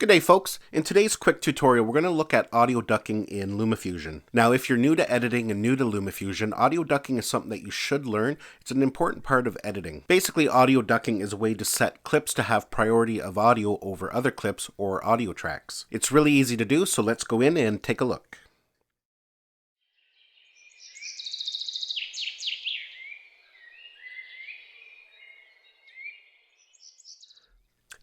Good day, folks. In today's quick tutorial, we're going to look at audio ducking in LumaFusion. Now, if you're new to editing and new to LumaFusion, audio ducking is something that you should learn. It's an important part of editing. Basically, audio ducking is a way to set clips to have priority of audio over other clips or audio tracks. It's really easy to do, so let's go in and take a look.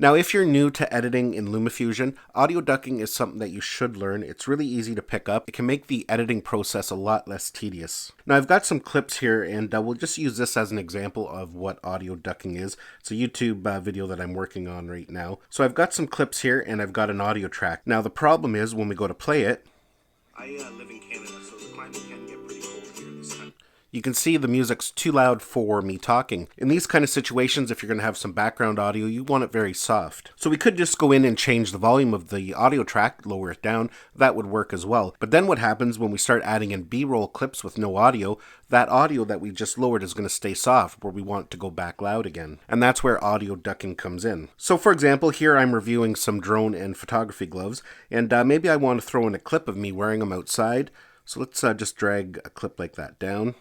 Now, if you're new to editing in LumaFusion, audio ducking is something that you should learn. It's really easy to pick up. It can make the editing process a lot less tedious. Now, I've got some clips here, and we'll just use this as an example of what audio ducking is. It's a YouTube video that I'm working on right now. So I've got some clips here, and I've got an audio track. Now, the problem is when we go to play it, I live in Canada, so the climate can get pretty cold here this time. You can see the music's too loud for me talking. In these kind of situations, if you're going to have some background audio, you want it very soft. So we could just go in and change the volume of the audio track, lower it down. That would work as well. But then what happens when we start adding in B-roll clips with no audio, that audio that we just lowered is going to stay soft where we want it to go back loud again. And that's where audio ducking comes in. So for example, here I'm reviewing some drone and photography gloves, and maybe I want to throw in a clip of me wearing them outside. So let's just drag a clip like that down.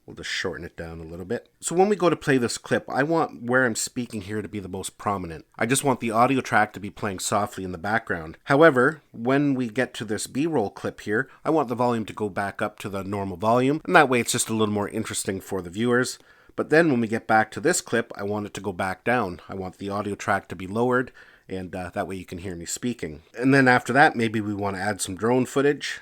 We'll just shorten it down a little bit. So when we go to play this clip, I want where I'm speaking here to be the most prominent. I just want the audio track to be playing softly in the background. However, when we get to this B-roll clip here, I want the volume to go back up to the normal volume, and that way it's just a little more interesting for the viewers. But then when we get back to this clip, I want it to go back down. I want the audio track to be lowered, and that way you can hear me speaking. And then after that, maybe we want to add some drone footage.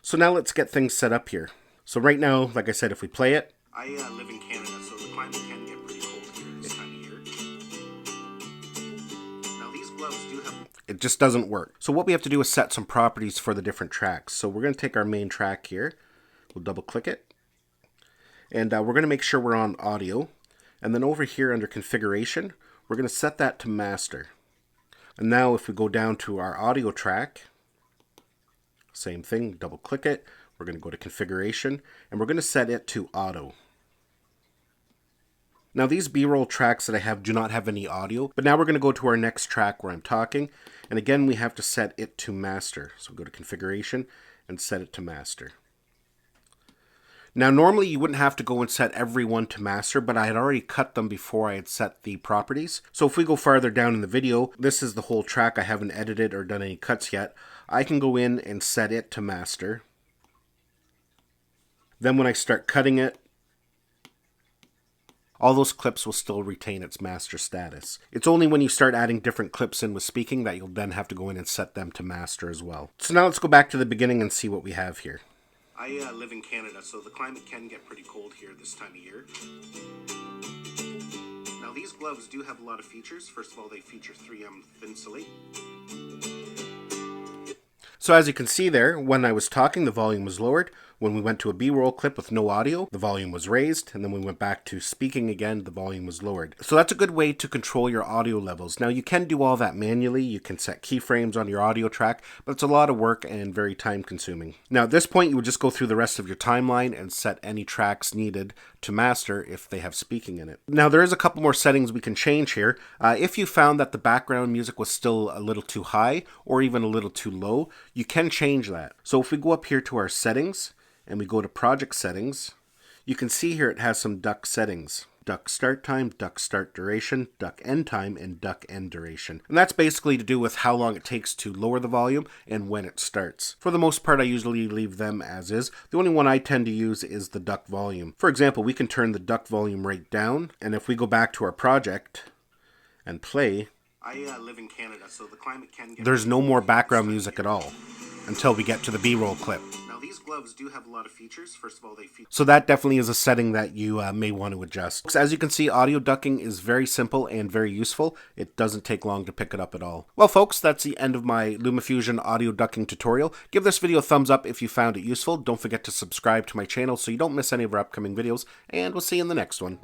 So now let's get things set up here. So right now, like I said, if we play it, I live in Canada, so the climate can get pretty cold here this time of year. Now these gloves do have... It just doesn't work. So what we have to do is set some properties for the different tracks. So we're going to take our main track here. We'll double click it. And we're going to make sure we're on audio. And then over here under configuration, we're going to set that to master. And now if we go down to our audio track, same thing, double click it. We're going to go to configuration, and we're going to set it to auto. Now these B-roll tracks that I have do not have any audio, but now we're going to go to our next track where I'm talking, and again we have to set it to master. So go to configuration and set it to master. Now normally you wouldn't have to go and set every one to master, but I had already cut them before I had set the properties. So if we go farther down in the video, this is the whole track. I haven't edited or done any cuts yet. I can go in and set it to master. Then when I start cutting it, all those clips will still retain its master status. It's only when you start adding different clips in with speaking that you'll then have to go in and set them to master as well. So now let's go back to the beginning and see what we have here. I live in Canada, so the climate can get pretty cold here this time of year. Now these gloves do have a lot of features. First of all, they feature 3M thin slate. So as you can see there, when I was talking, the volume was lowered. When we went to a B-roll clip with no audio, the volume was raised. And then when we went back to speaking again, the volume was lowered. So that's a good way to control your audio levels. Now you can do all that manually. You can set keyframes on your audio track, but it's a lot of work and very time consuming. Now at this point, you would just go through the rest of your timeline and set any tracks needed to master if they have speaking in it. Now there is a couple more settings we can change here. If you found that the background music was still a little too high or even a little too low, you can change that. So if we go up here to our settings and we go to project settings, you can see here it has some duck settings. Duck start time, duck start duration, duck end time, and duck end duration. And that's basically to do with how long it takes to lower the volume and when it starts. For the most part, I usually leave them as is. The only one I tend to use is the duck volume. For example, we can turn the duck volume right down, and if we go back to our project and play, I live in Canada, so the climate can get... There's no more background music at all until we get to the B-roll clip. Now these gloves do have a lot of features. First of all, they feature... So that definitely is a setting that you may want to adjust. As you can see, audio ducking is very simple and very useful. It doesn't take long to pick it up at all. Well folks, that's the end of my LumaFusion audio ducking tutorial. Give this video a thumbs up if you found it useful. Don't forget to subscribe to my channel so you don't miss any of our upcoming videos, and we'll see you in the next one.